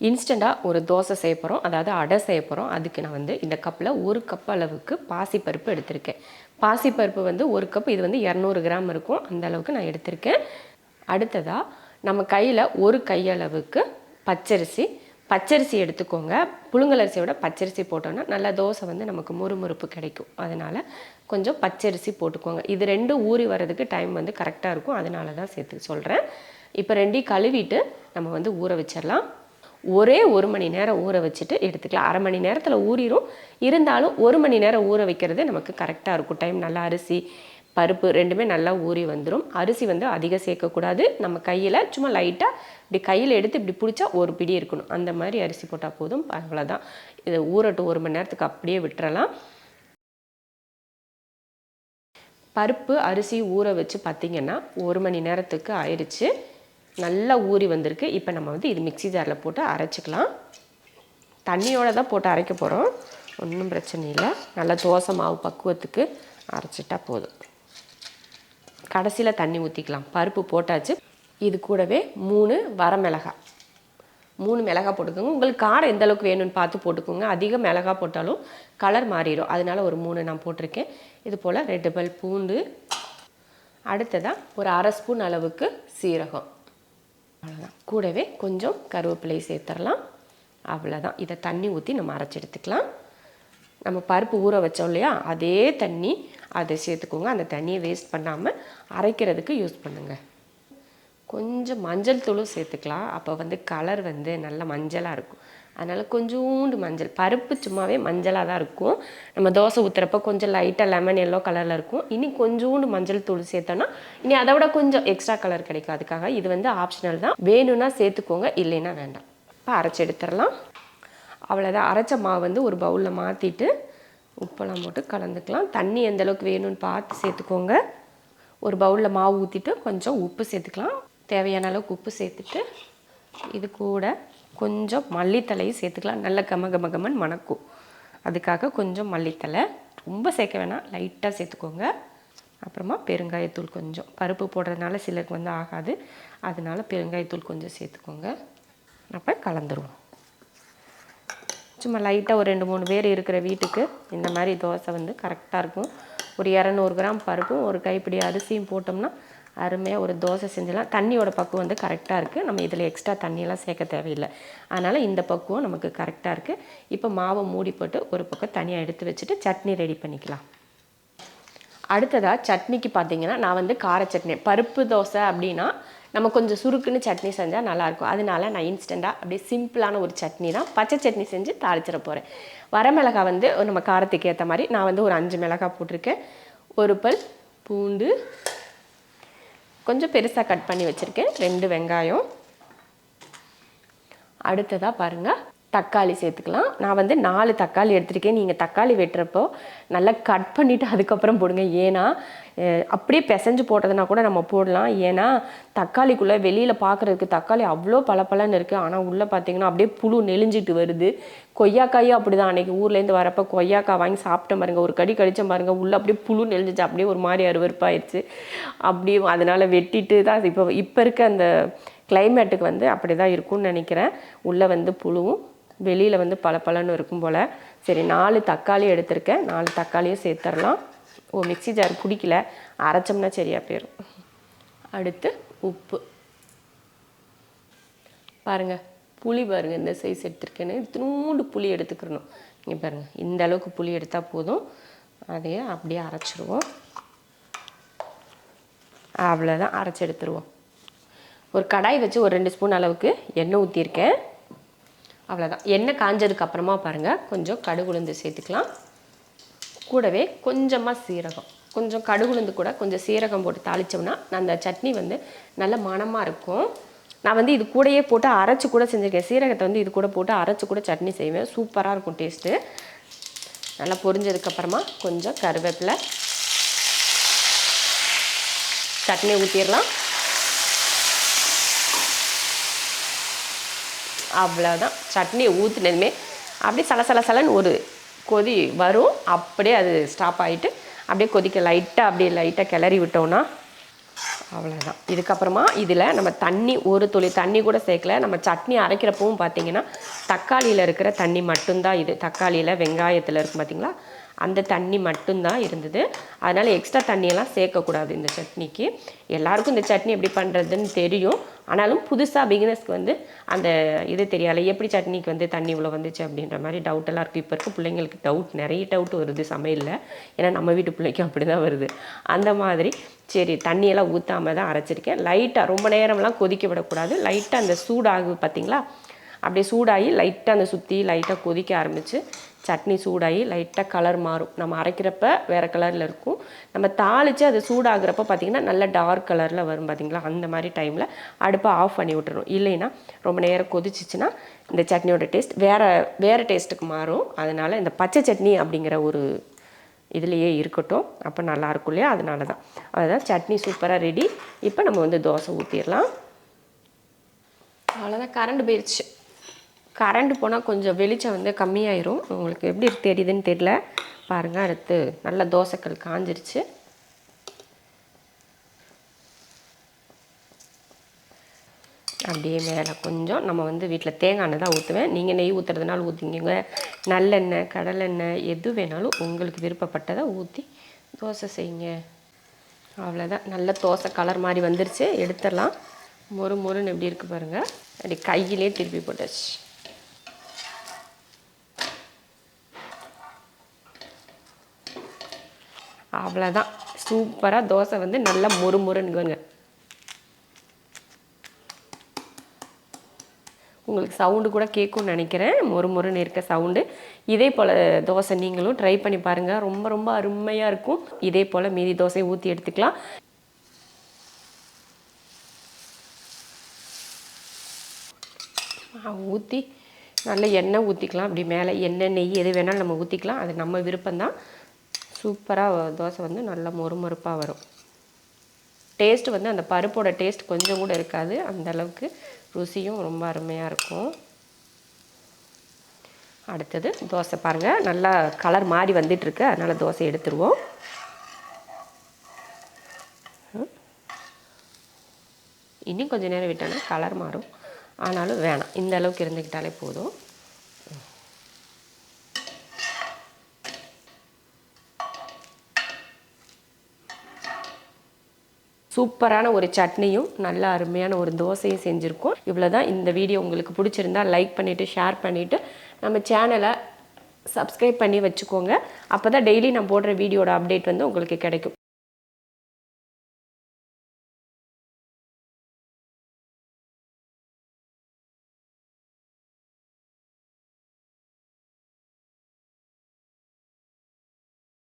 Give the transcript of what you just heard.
இன்ஸ்டண்ட்டாக ஒரு தோசை செய்ய போகிறோம், அதாவது அடை செய்ய போகிறோம். அதுக்கு நான் வந்து இந்த கப்பில் 1 கப் அளவுக்கு பாசிப்பருப்பு எடுத்திருக்கேன். பாசிப்பருப்பு வந்து 1 கப், இது வந்து 200 கிராம் இருக்கும், அந்த அளவுக்கு நான் எடுத்திருக்கேன். அடுத்ததாக நம்ம கையில் 1 கையளவுக்கு பச்சரிசி. பச்சரிசி எடுத்துக்கோங்க. புழுங்கலரிசியோட பச்சரிசி போட்டோன்னா நல்லா தோசை வந்து நமக்கு முறுமுறுப்பு கிடைக்கும். அதனால் கொஞ்சம் பச்சரிசி போட்டுக்கோங்க. இது 2 ஊறி வர்றதுக்கு டைம் வந்து கரெக்டாக இருக்கும், அதனால தான் சேர்த்து சொல்கிறேன். இப்போ 2 கழுவிட்டு நம்ம வந்து ஊற வச்சிடலாம். ஒரே 1 மணி நேரம் ஊற வச்சுட்டு எடுத்துக்கலாம். அரை மணி நேரத்தில் ஊறிடும், இருந்தாலும் 1 மணி நேரம் ஊற வைக்கிறது நமக்கு கரெக்டாக இருக்கும் டைம். நல்லா அரிசி பருப்பு ரெண்டுமே நல்லா ஊறி வந்துடும். அரிசி வந்து அதிகம் சேர்க்கக்கூடாது. நம்ம கையில் சும்மா லைட்டாக இப்படி கையில் எடுத்து இப்படி பிடிச்சா ஒரு பிடி இருக்கணும், அந்த மாதிரி அரிசி போட்டால் போதும். அவ்வளோதான். இதை ஊறட்டும், 1 மணி நேரத்துக்கு அப்படியே விட்டுறலாம். பருப்பு அரிசி ஊற வச்சு பார்த்திங்கன்னா 1 மணி நேரத்துக்கு ஆயிடுச்சு. நல்லா ஊறி வந்திருக்கு. இப்போ நம்ம வந்து இது மிக்ஸி ஜாரில் போட்டு அரைச்சிக்கலாம். தண்ணியோடு தான் போட்டு அரைக்க போகிறோம், ஒன்றும் பிரச்சனை இல்லை. நல்லா தோசை மாவு பக்குவத்துக்கு அரைச்சிட்டா போதும். கடைசியில் தண்ணி ஊற்றிக்கலாம். பருப்பு போட்டாச்சு. இது கூடவே 3 வரமிளகாய், 3 மிளகாய் போட்டுக்கோங்க. உங்களுக்கு காரம் எந்த அளவுக்கு வேணும்னு பார்த்து போட்டுக்கோங்க. அதிக மிளகாய் போட்டாலும் கலர் மாறிடும், அதனால ஒரு 3 நான் போட்டிருக்கேன். இது போல் 2 பல் பூண்டு. அடுத்ததாக ஒரு அரை ஸ்பூன் அளவுக்கு சீரகம். அவ்வளோதான். கூடவே கொஞ்சம் கருவேப்பிலை சேர்த்துடலாம். அவ்வளோதான். இதை தண்ணி ஊற்றி நம்ம அரைச்சி எடுத்துக்கலாம். நம்ம பருப்பு ஊற வச்சோம் இல்லையா, அதே தண்ணி அதை சேர்த்துக்கோங்க. அந்த தண்ணியை வேஸ்ட் பண்ணாமல் அரைக்கிறதுக்கு யூஸ் பண்ணுங்கள். கொஞ்சம் மஞ்சள் தூளும் சேர்த்துக்கலாம், அப்போ வந்து கலர் வந்து நல்ல மஞ்சளாக இருக்கும். அதனால் கொஞ்சோண்டு மஞ்சள். பருப்பு சும்மாவே மஞ்சளாக தான் இருக்கும். நம்ம தோசை ஊற்றுறப்ப கொஞ்சம் லைட்டாக லெமன் எல்லோ கலரில் இருக்கும். இனி கொஞ்சோண்டு மஞ்சள் தூள் சேர்த்தோன்னா இனி அதை விட கொஞ்சம் எக்ஸ்ட்ரா கலர் கிடைக்கும். அதுக்காக இது வந்து ஆப்ஷனல் தான், வேணும்னா சேர்த்துக்கோங்க, இல்லைன்னா வேண்டாம். இப்போ அரைச்சி எடுத்துடலாம். அவ்வளோதான். அரைச்ச மாவு வந்து ஒரு பவுலில் மாற்றிட்டு உப்பெல்லாம் போட்டு கலந்துக்கலாம். தண்ணி எந்த அளவுக்கு வேணும்னு பார்த்து சேர்த்துக்கோங்க. ஒரு பவுலில் மாவு ஊற்றிட்டு கொஞ்சம் உப்பு சேர்த்துக்கலாம். தேவையான அளவுக்கு உப்பு சேர்த்துட்டு இது கூட கொஞ்சம் மல்லித்தலையும் சேர்த்துக்கலாம். நல்ல கமகமகமன்னு மணக்கும், அதுக்காக கொஞ்சம் மல்லித்தலை. ரொம்ப சேர்க்க வேணாம், லைட்டாக சேர்த்துக்கோங்க. அப்புறமா பெருங்காயத்தூள் கொஞ்சம், பருப்பு போடுறதுனால சிலருக்கு வந்து ஆகாது, அதனால பெருங்காயத்தூள் கொஞ்சம் சேர்த்துக்கோங்க. அப்போ கலந்துருவோம். சும்மா லைட்டாக ஒரு 2-3 பேர் இருக்கிற வீட்டுக்கு இந்த மாதிரி தோசை வந்து கரெக்டாக இருக்கும். ஒரு 200 கிராம் பருப்பும் ஒரு கைப்பிடி அரிசியும் போட்டோம்னா அருமையாக ஒரு தோசை செஞ்சலாம். தண்ணியோட பக்குவம் வந்து கரெக்டாக இருக்குது. நம்ம இதில் எக்ஸ்ட்ரா தண்ணியெல்லாம் சேர்க்க தேவையில்லை, அதனால் இந்த பக்குவம் நமக்கு கரெக்டாக இருக்குது. இப்போ மாவை மூடி போட்டு ஒரு பக்கம் தனியாக எடுத்து வச்சுட்டு சட்னி ரெடி பண்ணிக்கலாம். அடுத்ததாக சட்னிக்கு பார்த்திங்கன்னா நான் வந்து கார சட்னி, பருப்பு தோசை அப்படின்னா நம்ம கொஞ்சம் சுருக்குன்னு சட்னி செஞ்சால் நல்லாயிருக்கும். அதனால நான் இன்ஸ்டண்ட்டாக அப்படியே சிம்பிளான ஒரு சட்னி தான், பச்சை சட்னி செஞ்சு தாளிச்சிட போகிறேன். வரமிளகாய் வந்து நம்ம காரத்துக்கு ஏற்ற மாதிரி நான் வந்து ஒரு 5 மிளகாய் போட்டிருக்கேன். 1 பல் பூண்டு கொஞ்சம் பெருசாக கட் பண்ணி வச்சுருக்கேன். 2 வெங்காயம். அடுத்ததாக பாருங்கள், தக்காளி சேர்த்துக்கலாம். நான் வந்து 4 தக்காளி எடுத்துருக்கேன். நீங்கள் தக்காளி வெட்டுறப்போ நல்லா கட் பண்ணிவிட்டு அதுக்கப்புறம் போடுங்க. ஏன்னா அப்படியே பிசைஞ்சு போட்டதுனா கூட நம்ம போடலாம். ஏன்னா தக்காளிக்குள்ளே வெளியில் பார்க்குறதுக்கு தக்காளி அவ்வளோ பளபளன்னு இருக்குது, ஆனால் உள்ளே பார்த்தீங்கன்னா அப்படியே புழு நெளிஞ்சிட்டு வருது. கொய்யாக்காயும் அப்படி தான். அன்றைக்கி ஊர்லேருந்து வரப்போ கொய்யாக்காய் வாங்கி சாப்பிட்ட பாருங்க, ஒரு கடி கடிச்ச பாருங்க, உள்ளே அப்படியே புழு நெளிஞ்சிச்சு, அப்படியே ஒரு மாதிரி அருவருப்பாயிடுச்சு. அப்படியே அதனால் வெட்டிட்டு தான் இப்போ இருக்க அந்த கிளைமேட்டுக்கு வந்து அப்படி தான் இருக்கும்னு நினைக்கிறேன். உள்ளே வந்து புழுவும் வெளியில் வந்து பளபளன்னு இருக்கும் போல். சரி, 4 தக்காளி எடுத்திருக்கேன். 4 தக்காளியும் சேர்த்துடலாம். மிக்ஸி ஜார் பிடிக்கல, அரைச்சோம்னா சரியாக போயிடும். அடுத்து உப்பு பாருங்கள், புளி பாருங்கள் இந்த சைஸ் எடுத்துருக்கேன்னு. இத்தினூண்டு புளி எடுத்துக்கிறணும். இங்கே பாருங்கள், இந்த அளவுக்கு புளி எடுத்தால் போதும். அதையே அப்படியே அரைச்சிடுவோம். அவ்வளோதான், அரைச்சி எடுத்துருவோம். ஒரு கடாய் வச்சு ஒரு 2 ஸ்பூன் அளவுக்கு எண்ணெய் ஊற்றிருக்கேன். அவ்வளோதான். எண்ணெய் காஞ்சதுக்கு அப்புறமா பாருங்கள், கொஞ்சம் கடுகுளுந்து சேர்த்துக்கலாம். கூடவே கொஞ்சமாக சீரகம், கொஞ்சம் கடுகுளுந்து கூட கொஞ்சம் சீரகம் போட்டு தாளித்தோம்னா அந்த சட்னி வந்து நல்ல மணமாக இருக்கும். நான் வந்து இது கூடயே போட்டு அரைச்சி கூட செஞ்சுருக்கேன். சீரகத்தை வந்து இது கூட போட்டு அரைச்சி கூட சட்னி செய்வேன், சூப்பராக இருக்கும் டேஸ்ட்டு. நல்லா பொரிஞ்சதுக்கப்புறமா கொஞ்சம் கருவேப்பிலை, சட்னி ஊற்றிடலாம். அவ்வளோதான். சட்னியை ஊற்றினதுமே அப்படியே சலசலன்னு ஒரு கொதி வரும். அப்படியே அது ஸ்டாப் ஆகிட்டு அப்படியே கொதிக்க லைட்டாக கிளறி விட்டோன்னா அவ்வளோதான். இதுக்கப்புறமா இதில் நம்ம தண்ணி ஒரு துளி தண்ணி கூட சேர்க்கல. நம்ம சட்னி அரைக்கிறப்பவும் பார்த்திங்கன்னா தக்காளியில் இருக்கிற தண்ணி மட்டும்தான் இது. தக்காளியில் வெங்காயத்தில் இருக்கும் பார்த்திங்களா, அந்த தண்ணி மட்டும்தான் இருந்தது. அதனால் எக்ஸ்ட்ரா தண்ணியெல்லாம் சேர்க்கக்கூடாது இந்த சட்னிக்கு. எல்லாருக்கும் இந்த சட்னி எப்படி பண்ணுறதுன்னு தெரியும். ஆனாலும் புதுசாக பிகினர்ஸ்க்கு வந்து அந்த இது தெரியாது, எப்படி சட்னிக்கு வந்து தண்ணி இவ்வளோ வந்துச்சு அப்படின்ற மாதிரி டவுட்டெல்லாம் இருக்குது. இப்போ இருக்க பிள்ளைங்களுக்கு நிறைய டவுட் வருது சமையலில். ஏன்னா நம்ம வீட்டு பிள்ளைக்கும் அப்படி தான் வருது. அந்த மாதிரி சரி தண்ணியெல்லாம் ஊற்றாமல் தான் அரைச்சிருக்கேன். லைட்டாக ரொம்ப நேரம்லாம் கொதிக்க விடக்கூடாது. லைட்டாக அந்த சூடாகு பார்த்திங்களா, அப்படியே சூடாகி லைட்டாக அந்த சுற்றி லைட்டாக கொதிக்க ஆரம்பித்து சட்னி சூடாகி லைட்டாக கலர் மாறும். நம்ம அரைக்கிறப்ப வேறு கலரில் இருக்கும், நம்ம தாளித்து அது சூடாகிறப்ப பார்த்திங்கன்னா நல்ல டார்க் கலரில் வரும் பார்த்திங்களா. அந்த மாதிரி டைமில் அடுப்பை ஆஃப் பண்ணி விட்டுறணும். இல்லைன்னா ரொம்ப நேரம் கொதிச்சிச்சின்னா இந்த சட்னியோட டேஸ்ட் வேறு டேஸ்ட்டுக்கு மாறும். அதனால் இந்த பச்சை சட்னி அப்படிங்கிற ஒரு இதுலேயே இருக்கட்டும், அப்போ நல்லாயிருக்கும் இல்லையா, அதனால தான். அதுதான் சட்னி சூப்பராக ரெடி. இப்போ நம்ம வந்து தோசை ஊற்றிடலாம். அவ்வளோதான். கரண்ட் போயிடுச்சு. கரண்ட் போனால் கொஞ்சம் வெளிச்சம் வந்து கம்மியாயிரும். உங்களுக்கு எப்படி தெரியுதுன்னு தெரியல பாருங்கள். அடுத்து நல்ல தோசைக்கல் காஞ்சிருச்சு. அப்படியே மேலே கொஞ்சம் நம்ம வந்து வீட்டில் தேங்காய் எண்ணெய் தான் ஊற்றுவேன். நீங்கள் நெய் ஊற்றுறதுனால ஊற்றிங்க, நல்லெண்ணெய் கடலெண்ணெய் எது வேணாலும் உங்களுக்கு விருப்பப்பட்டதை ஊற்றி தோசை செய்யுங்க. அவ்வளோதான். நல்ல தோசை கலர் மாதிரி வந்துருச்சு. எடுத்துடலாம். மொறுன்னு எப்படி இருக்குது பாருங்கள். அப்படி கையிலே திருப்பி போட்டாச்சு. அவ்வளோதான். சூப்பராக தோசை வந்து நல்லா மொறுன்னுங்க. உங்களுக்கு சவுண்டு கூட கேட்கும்னு நினைக்கிறேன், மொறுன்னு இருக்க சவுண்டு. இதே போல் தோசை நீங்களும் ட்ரை பண்ணி பாருங்கள். ரொம்ப அருமையாக இருக்கும். இதே போல் மீதி தோசையை ஊற்றி எடுத்துக்கலாம். ஊற்றி நல்ல எண்ணெய் ஊற்றிக்கலாம். அப்படி மேலே எண்ணெய் நெய் எது வேணாலும் நம்ம ஊற்றிக்கலாம். அது நம்ம விருப்பம்தான். சூப்பராக தோசை வந்து நல்லா மொறுப்பாக வரும். டேஸ்ட் வந்து அந்த பருப்போட டேஸ்ட் கொஞ்சம் கூட இருக்காது. அந்தளவுக்கு ருசியும் ரொம்ப அருமையாக இருக்கும். அடுத்தது தோசை பாருங்கள், நல்லா கலர் மாறி வந்துட்டுருக்கு. அதனால் தோசை எடுத்துருவோம். இன்னும் கொஞ்சம் நேரம் விட்டோன்னா கலர் மாறும். ஆனாலும் வேணாம், இந்த அளவுக்கு இருந்துக்கிட்டாலே போதும். சூப்பரான ஒரு சட்னியும் நல்ல அருமையான ஒரு தோசையும் செஞ்சுருக்கோம். இவ்வளோ தான். இந்த வீடியோ உங்களுக்கு பிடிச்சிருந்தால் லைக் பண்ணிவிட்டு ஷேர் பண்ணிவிட்டு நம்ம சேனலை சப்ஸ்கிரைப் பண்ணி வச்சுக்கோங்க. அப்போ தான் டெய்லி நான் போடுற வீடியோட அப்டேட் வந்து உங்களுக்கு கிடைக்கும்.